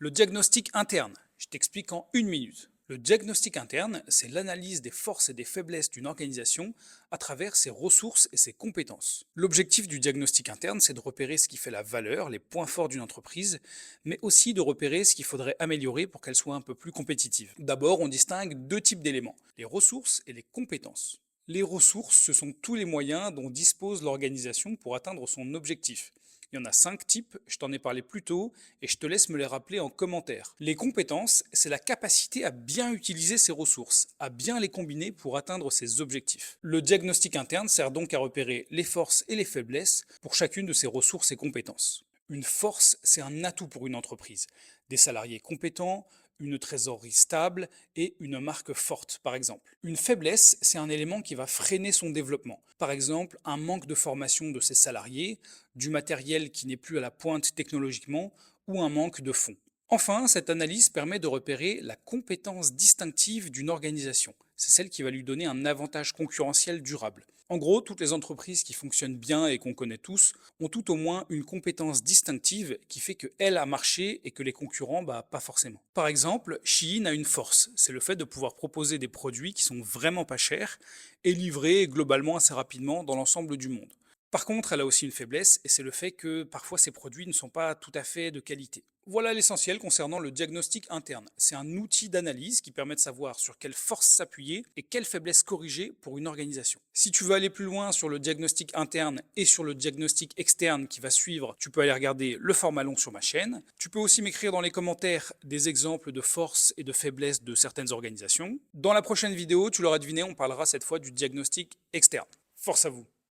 Le diagnostic interne, je t'explique en une minute. Le diagnostic interne, c'est l'analyse des forces et des faiblesses d'une organisation à travers ses ressources et ses compétences. L'objectif du diagnostic interne, c'est de repérer ce qui fait la valeur, les points forts d'une entreprise, mais aussi de repérer ce qu'il faudrait améliorer pour qu'elle soit un peu plus compétitive. D'abord, on distingue deux types d'éléments, les ressources et les compétences. Les ressources, ce sont tous les moyens dont dispose l'organisation pour atteindre son objectif. Il y en a 5 types, je t'en ai parlé plus tôt et je te laisse me les rappeler en commentaire. Les compétences, c'est la capacité à bien utiliser ses ressources, à bien les combiner pour atteindre ses objectifs. Le diagnostic interne sert donc à repérer les forces et les faiblesses pour chacune de ses ressources et compétences. Une force, c'est un atout pour une entreprise. Des salariés compétents, une trésorerie stable et une marque forte, par exemple. Une faiblesse, c'est un élément qui va freiner son développement. Par exemple, un manque de formation de ses salariés, du matériel qui n'est plus à la pointe technologiquement ou un manque de fonds. Enfin, cette analyse permet de repérer la compétence distinctive d'une organisation. C'est celle qui va lui donner un avantage concurrentiel durable. En gros, toutes les entreprises qui fonctionnent bien et qu'on connaît tous ont tout au moins une compétence distinctive qui fait qu'elle a marché et que les concurrents, pas forcément. Par exemple, Shein a une force, c'est le fait de pouvoir proposer des produits qui sont vraiment pas chers et livrés globalement assez rapidement dans l'ensemble du monde. Par contre, elle a aussi une faiblesse, et c'est le fait que parfois ces produits ne sont pas tout à fait de qualité. Voilà l'essentiel concernant le diagnostic interne. C'est un outil d'analyse qui permet de savoir sur quelle force s'appuyer et quelle faiblesse corriger pour une organisation. Si tu veux aller plus loin sur le diagnostic interne et sur le diagnostic externe qui va suivre, tu peux aller regarder le format long sur ma chaîne. Tu peux aussi m'écrire dans les commentaires des exemples de forces et de faiblesses de certaines organisations. Dans la prochaine vidéo, tu l'auras deviné, on parlera cette fois du diagnostic externe. Force à vous!